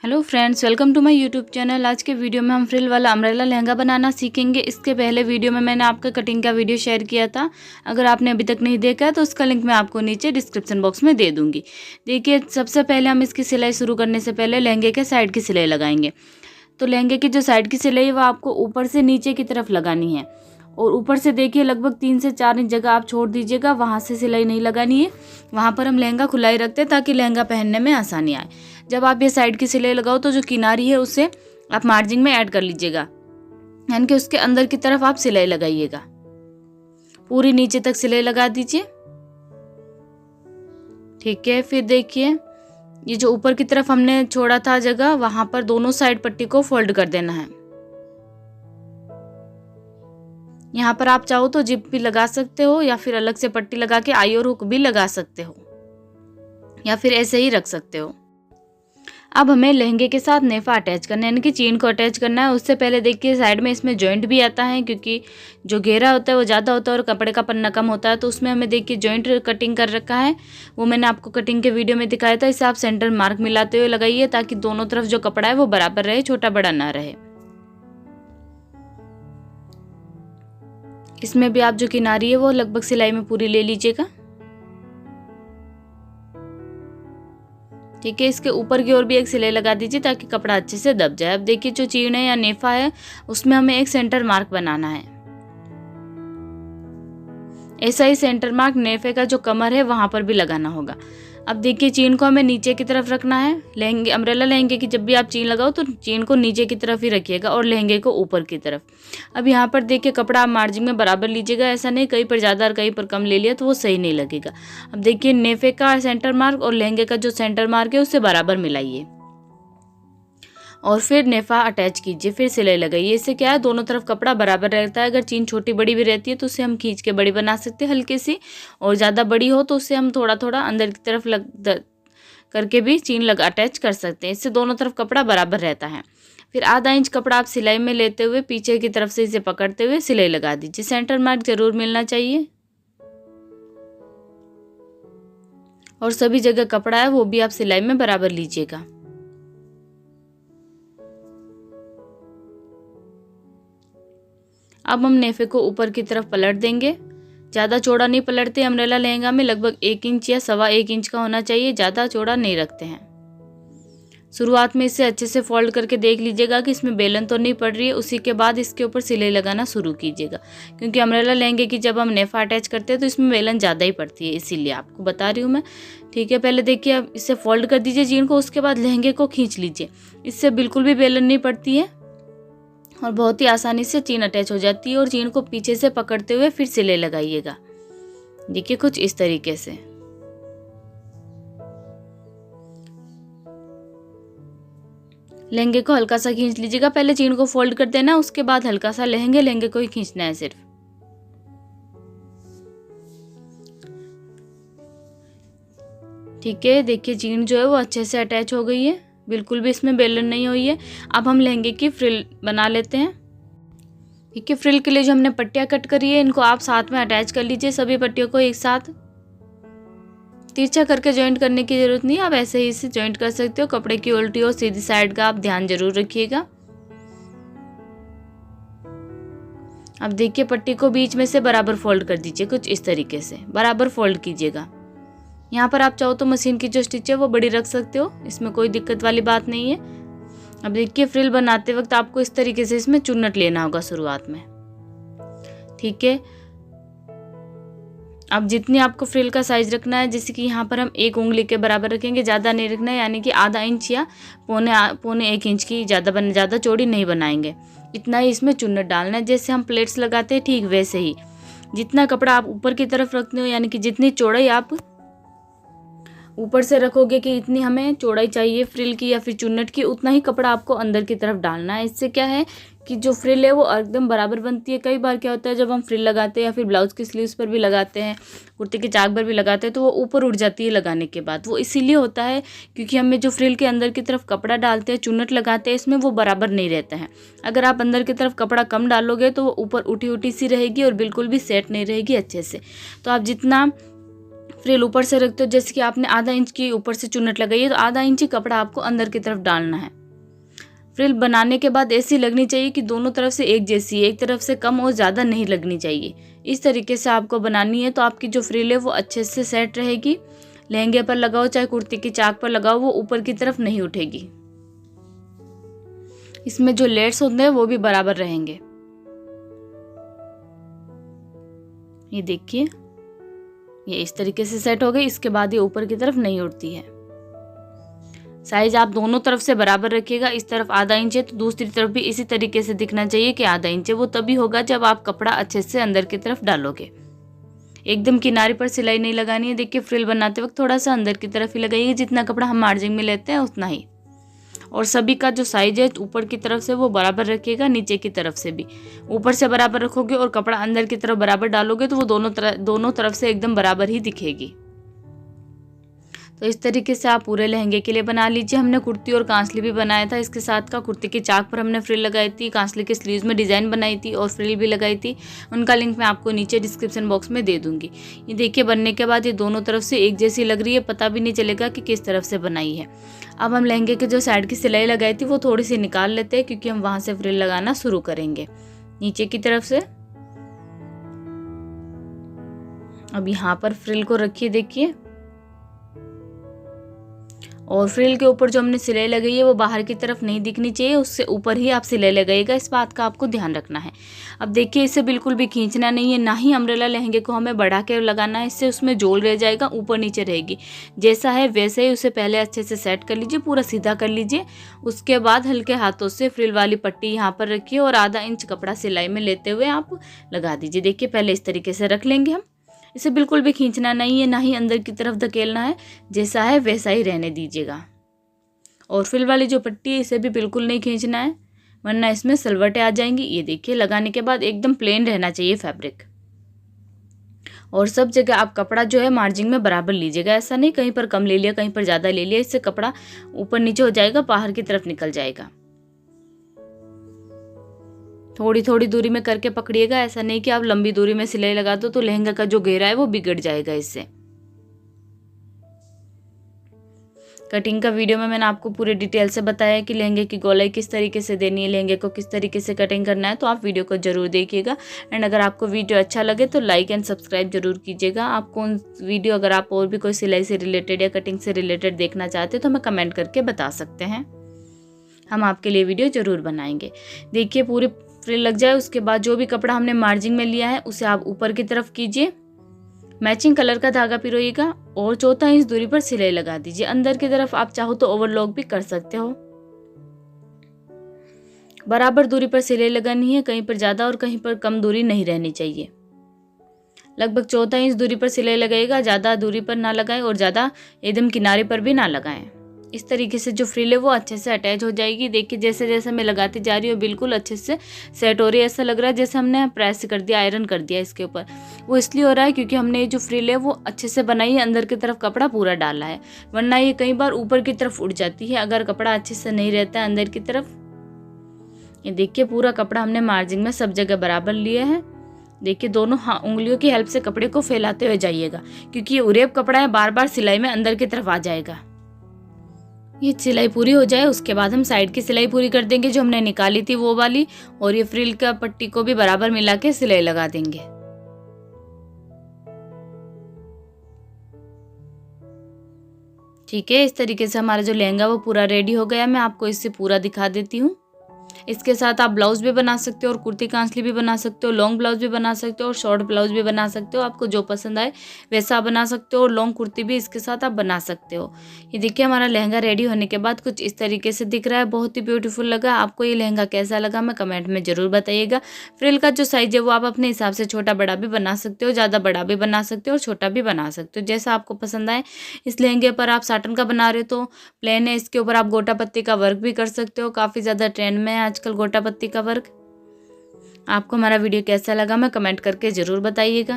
Hello friends, welcome to my YouTube channel. आज के video में हम फ्रिल वाला अम्ब्रेला लहंगा बनाना सीखेंगे। इसके पहले वीडियो में मैंने आपका कटिंग का वीडियो शेयर किया था। अगर आपने अभी तक नहीं देखा है तो उसका लिंक मैं आपको नीचे डिस्क्रिप्शन बॉक्स में दे दूँगी। देखिए, सबसे पहले हम इसकी सिलाई शुरू करने से पहले लहंगे के साइड की सिलाई लगाएंगे। तो लहंगे की जो साइड की सिलाई है वो आपको ऊपर से नीचे की तरफ लगानी है। और ऊपर से देखिए लगभग 3 से 4 इंच जगह आप छोड़ दीजिएगा, वहाँ से सिलाई नहीं लगानी है। वहाँ पर हम लहंगा खुला ही रखते हैं ताकि लहंगा पहनने में आसानी आए। जब आप ये साइड की सिलाई लगाओ तो जो किनारी है उससे आप मार्जिन में ऐड कर लीजिएगा, यानी कि उसके अंदर की तरफ आप सिलाई लगाइएगा। पूरी नीचे तक सिलाई लगा दीजिए। ठीक है, फिर देखिए ये जो ऊपर की तरफ हमने छोड़ा था जगह, वहां पर दोनों साइड पट्टी को फोल्ड कर देना है। यहाँ पर आप चाहो तो जिप भी लगा सकते हो या फिर अलग से पट्टी लगा के आई और हुक भी लगा सकते हो, या फिर ऐसे ही रख सकते हो। अब हमें लहंगे के साथ नेफा अटैच करना है, यानी कि चीन को अटैच करना है। उससे पहले देखिए साइड में इसमें जॉइंट भी आता है, क्योंकि जो घेरा होता है वो ज़्यादा होता है और कपड़े का पन्ना कम होता है। तो उसमें हमें देखिए जॉइंट कटिंग कर रखा है, वो मैंने आपको कटिंग के वीडियो में दिखाया था। इसे आप सेंटर मार्क मिलाते हुए लगाइए ताकि दोनों तरफ जो कपड़ा है वो बराबर रहे, छोटा बड़ा ना रहे। इसमें भी आप जो किनारी है वो लगभग सिलाई में पूरी ले लीजिएगा। ठीक है, इसके ऊपर की ओर भी एक सिलाई लगा दीजिए ताकि कपड़ा अच्छे से दब जाए। अब देखिए जो चीन है या नेफा है उसमें हमें एक सेंटर मार्क बनाना है। ऐसा ही सेंटर मार्क नेफे का जो कमर है वहां पर भी लगाना होगा। अब देखिए चीन को हमें नीचे की तरफ रखना है। लहंगे अम्ब्रेला लहंगे की जब भी आप चीन लगाओ तो चीन को नीचे की तरफ ही रखिएगा और लहंगे को ऊपर की तरफ। अब यहाँ पर देखिए कपड़ा आप मार्जिन में बराबर लीजिएगा, ऐसा नहीं कहीं पर ज़्यादा और कहीं पर कम ले लिया तो वो सही नहीं लगेगा। अब देखिए नेफे का सेंटर मार्क और लहंगे का जो सेंटर मार्क है उससे बराबर मिलाइए और फिर नेफा अटैच कीजिए, फिर सिलाई लगाइए। इससे क्या है, दोनों तरफ कपड़ा बराबर रहता है। अगर चीन छोटी बड़ी भी रहती है तो उसे हम खींच के बड़ी बना सकते हैं हल्की सी, और ज़्यादा बड़ी हो तो उसे हम थोड़ा थोड़ा अंदर की तरफ करके भी चीन अटैच कर सकते हैं। इससे दोनों तरफ कपड़ा बराबर रहता है। फिर आधा इंच कपड़ा आप सिलाई में लेते हुए पीछे की तरफ से इसे पकड़ते हुए सिलाई लगा दीजिए। सेंटर मार्क जरूर मिलना चाहिए और सभी जगह कपड़ा है वो भी आप सिलाई में बराबर लीजिएगा। अब हम नेफे को ऊपर की तरफ पलट देंगे। ज़्यादा चौड़ा नहीं पलटते, अम्ब्रेला लहंगा में लगभग 1 इंच या 1.25 इंच का होना चाहिए, ज़्यादा चौड़ा नहीं रखते हैं। शुरुआत में इसे अच्छे से फोल्ड करके देख लीजिएगा कि इसमें बेलन तो नहीं पड़ रही है। उसी के बाद इसके ऊपर सिलाई लगाना शुरू कीजिएगा, क्योंकि अम्ब्रेला लहंगे की जब हम नेफा अटैच करते हैं तो इसमें बेलन ज़्यादा ही पड़ती है, इसीलिए आपको बता रही हूँ मैं। ठीक है, पहले देखिए अब इसे फोल्ड कर दीजिए चीन को, उसके बाद लहंगे को खींच लीजिए। इससे बिल्कुल भी बेलन नहीं पड़ती है और बहुत ही आसानी से चीन अटैच हो जाती है। और चीन को पीछे से पकड़ते हुए फिर सिलाई लगाइएगा। देखिए कुछ इस तरीके से। लहंगे को हल्का सा खींच लीजिएगा। पहले चीन को फोल्ड कर देना, उसके बाद हल्का सा लहंगे को ही खींचना है सिर्फ। ठीक है, देखिए चीन जो है वो अच्छे से अटैच हो गई है, बिल्कुल भी इसमें बेलन नहीं हुई है। अब हम लहंगे की फ्रिल बना लेते हैं। ठीक है, फ्रिल के लिए जो हमने पट्टियाँ कट करी है इनको आप साथ में अटैच कर लीजिए। सभी पट्टियों को एक साथ तिरछा करके जॉइंट करने की जरूरत नहीं है, आप ऐसे ही इसे जॉइंट कर सकते हो। कपड़े की उल्टी और सीधी साइड का आप ध्यान जरूर रखिएगा। अब देखिए पट्टी को बीच में से बराबर फोल्ड कर दीजिए, कुछ इस तरीके से बराबर फोल्ड कीजिएगा। यहाँ पर आप चाहो तो मशीन की जो स्टिच है वो बड़ी रख सकते हो, इसमें कोई दिक्कत वाली बात नहीं है। अब देखिए फ्रिल बनाते वक्त आपको इस तरीके से इसमें चुन्नट लेना होगा शुरुआत में। ठीक है, अब जितनी आपको फ्रिल का साइज रखना है, जैसे कि यहाँ पर हम 1 उंगली के बराबर रखेंगे, ज़्यादा नहीं रखना है, यानी कि आधा इंच या पौने 1 इंच की ज़्यादा चौड़ी नहीं बनाएंगे। इतना ही इसमें चुन्नट डालना है, जैसे हम प्लेट्स लगाते हैं ठीक वैसे ही। जितना कपड़ा आप ऊपर की तरफ रखते हो, यानी कि जितनी चौड़ाई आप ऊपर से रखोगे कि इतनी हमें चौड़ाई चाहिए फ्रिल की या फिर चुन्नट की, उतना ही कपड़ा आपको अंदर की तरफ डालना है। इससे क्या है कि जो फ्रिल है वो एकदम बराबर बनती है। कई बार क्या होता है जब हम फ्रिल लगाते हैं या फिर ब्लाउज की स्लीव्स पर भी लगाते हैं, कुर्ते के चाक पर भी लगाते हैं, तो वो ऊपर उठ जाती है लगाने के बाद। वो इसीलिए होता है क्योंकि हमें जो फ्रिल के अंदर की तरफ कपड़ा डालते हैं, चुन्नट लगाते हैं, इसमें वो बराबर नहीं रहता है। अगर आप अंदर की तरफ कपड़ा कम डालोगे तो वो ऊपर उठी उठी सी रहेगी और बिल्कुल भी सेट नहीं रहेगी अच्छे से। तो आप जितना फ्रिल ऊपर से रखते हो, जैसे कि आपने आधा इंच की ऊपर से चुन्नट लगाई है तो आधा इंच ही कपड़ा आपको अंदर की तरफ डालना है। फ्रिल बनाने के बाद ऐसी लगनी चाहिए कि दोनों तरफ से एक जैसी, एक तरफ से कम और ज़्यादा नहीं लगनी चाहिए। इस तरीके से आपको बनानी है तो आपकी जो फ्रिल है वो अच्छे से सेट रहेगी। लहंगे पर लगाओ चाहे कुर्ती की चाक पर लगाओ, वो ऊपर की तरफ नहीं उठेगी। इसमें जो लेयर्स होते हैं वो भी बराबर रहेंगे। ये देखिए, ये इस तरीके से सेट हो गई। इसके बाद ये ऊपर की तरफ नहीं उठती है। साइज आप दोनों तरफ से बराबर रखिएगा। इस तरफ आधा इंच है तो दूसरी तरफ भी इसी तरीके से दिखना चाहिए कि आधा इंच है। वो तभी होगा जब आप कपड़ा अच्छे से अंदर की तरफ डालोगे। एकदम किनारे पर सिलाई नहीं लगानी है। देखिए, फ्रिल बनाते वक्त थोड़ा सा अंदर की तरफ ही लगाइए, जितना कपड़ा हम मार्जिन में लेते हैं उतना ही। और सभी का जो साइज है ऊपर की तरफ से वो बराबर रखिएगा, नीचे की तरफ से भी। ऊपर से बराबर रखोगे और कपड़ा अंदर की तरफ बराबर डालोगे तो वो दोनों तरफ से एकदम बराबर ही दिखेगी। तो इस तरीके से आप पूरे लहंगे के लिए बना लीजिए। हमने कुर्ती और कांसली भी बनाया था इसके साथ का। कुर्ती की चाक पर हमने फ्रिल लगाई थी, कांसली के स्लीव्स में डिज़ाइन बनाई थी और फ्रिल भी लगाई थी। उनका लिंक मैं आपको नीचे डिस्क्रिप्शन बॉक्स में दे दूंगी। ये देखिए, बनने के बाद ये दोनों तरफ से एक जैसी लग रही है, पता भी नहीं चलेगा कि किस तरफ से बनाई है। अब हम लहंगे के जो साइड की सिलाई लगाई थी वो थोड़ी सी निकाल लेते हैं, क्योंकि हम वहाँ से फ्रिल लगाना शुरू करेंगे नीचे की तरफ से। अब यहाँ पर फ्रिल को रखिए, देखिए, और फ्रिल के ऊपर जो हमने सिलाई लगाई है वो बाहर की तरफ नहीं दिखनी चाहिए, उससे ऊपर ही आप सिलाई लगाइएगा। इस बात का आपको ध्यान रखना है। अब देखिए, इसे बिल्कुल भी खींचना नहीं है, ना ही अम्ब्रेला लहंगे को हमें बढ़ा के लगाना है। इससे उसमें जोड़ रह जाएगा, ऊपर नीचे रहेगी। जैसा है वैसे ही उसे पहले अच्छे से सेट कर लीजिए, पूरा सीधा कर लीजिए। उसके बाद हल्के हाथों से फ्रिल वाली पट्टी यहाँ पर रखिए और आधा इंच कपड़ा सिलाई में लेते हुए आप लगा दीजिए। देखिए, पहले इस तरीके से रख लेंगे हम। इसे बिल्कुल भी खींचना नहीं है, ना ही अंदर की तरफ धकेलना है। जैसा है वैसा ही रहने दीजिएगा। और फ्रिल वाली जो पट्टी है इसे भी बिल्कुल नहीं खींचना है, वरना इसमें सलवटें आ जाएंगी। ये देखिए, लगाने के बाद एकदम प्लेन रहना चाहिए फैब्रिक। और सब जगह आप कपड़ा जो है मार्जिन में बराबर लीजिएगा। ऐसा नहीं कहीं पर कम ले लिया, कहीं पर ज़्यादा ले लिया, इससे कपड़ा ऊपर नीचे हो जाएगा, बाहर की तरफ निकल जाएगा। थोड़ी थोड़ी दूरी में करके पकड़िएगा। ऐसा नहीं कि आप लंबी दूरी में सिलाई लगा दो तो लहंगा का जो घेरा है वो बिगड़ जाएगा इससे। कटिंग का वीडियो में मैंने आपको पूरे डिटेल से बताया कि लहंगे की गोलाई किस तरीके से देनी है, लहंगे को किस तरीके से कटिंग करना है। तो आप वीडियो को जरूर देखिएगा। एंड अगर आपको वीडियो अच्छा लगे तो लाइक एंड सब्सक्राइब जरूर कीजिएगा। आपको वीडियो अगर आप और भी कोई सिलाई से रिलेटेड या कटिंग से रिलेटेड देखना चाहते हैं तो हमें कमेंट करके बता सकते हैं, हम आपके लिए वीडियो जरूर बनाएंगे। देखिए, पूरी फ्रिल लग जाए उसके बाद जो भी कपड़ा हमने मार्जिन में लिया है उसे आप ऊपर की तरफ कीजिए। मैचिंग कलर का धागा पिरोइएगा और 1/4 इंच दूरी पर सिलाई लगा दीजिए। अंदर की तरफ आप चाहो तो ओवरलॉक भी कर सकते हो। बराबर दूरी पर सिलाई लगानी है, कहीं पर ज़्यादा और कहीं पर कम दूरी नहीं रहनी चाहिए। लगभग 1/4 इंच दूरी पर सिलाई लगाइएगा, ज़्यादा दूरी पर ना लगाएं और ज़्यादा एकदम किनारे पर भी ना लगाएं। इस तरीके से जो फ्रिल है वो अच्छे से अटैच हो जाएगी। देखिए, जैसे जैसे मैं लगाती जा रही हूँ बिल्कुल अच्छे से सेट हो रही है। ऐसा लग रहा है जैसे हमने प्रेस कर दिया, आयरन कर दिया इसके ऊपर। वो इसलिए हो रहा है क्योंकि हमने ये जो फ्रिल है वो अच्छे से बनाई है, अंदर की तरफ कपड़ा पूरा डाला है, वरना ये कई बार ऊपर की तरफ उड़ जाती है अगर कपड़ा अच्छे से नहीं रहता है अंदर की तरफ। ये देखिए, पूरा कपड़ा हमने मार्जिन में सब जगह बराबर लिया है। देखिए, दोनों उंगलियों की हेल्प से कपड़े को फैलाते हुए जाइएगा, क्योंकि ये उरेब कपड़ा है, बार बार सिलाई में अंदर की तरफ आ जाएगा। ये सिलाई पूरी हो जाए उसके बाद हम साइड की सिलाई पूरी कर देंगे जो हमने निकाली थी वो वाली, और ये फ्रिल का पट्टी को भी बराबर मिला के सिलाई लगा देंगे। ठीक है, इस तरीके से हमारा जो लहंगा वो पूरा रेडी हो गया। मैं आपको इससे पूरा दिखा देती हूँ। इसके साथ आप ब्लाउज भी बना सकते हो और कुर्ती कांसली भी बना सकते हो, लॉन्ग ब्लाउज भी बना सकते हो और शॉर्ट ब्लाउज भी बना सकते हो। आपको जो पसंद आए वैसा आप बना सकते हो और लॉन्ग कुर्ती भी इसके साथ आप बना सकते हो। ये देखिए, हमारा लहंगा रेडी होने के बाद कुछ इस तरीके से दिख रहा है, बहुत ही ब्यूटीफुल लगा। आपको ये लहंगा कैसा लगा मैं कमेंट में जरूर बताइएगा। फ्रिल का जो साइज है वो आप अपने हिसाब से छोटा बड़ा भी बना सकते हो, ज़्यादा बड़ा भी बना सकते हो और छोटा भी बना सकते हो, जैसा आपको पसंद आए। इस लहंगे पर आप साटन का बना रहे हो तो प्लेन है, इसके ऊपर आप गोटा पत्ती का वर्क भी कर सकते हो। काफ़ी ज़्यादा ट्रेंड में है आजकल गोटा पत्ती का वर्क। आपको हमारा वीडियो कैसा लगा मैं कमेंट करके ज़रूर बताइएगा।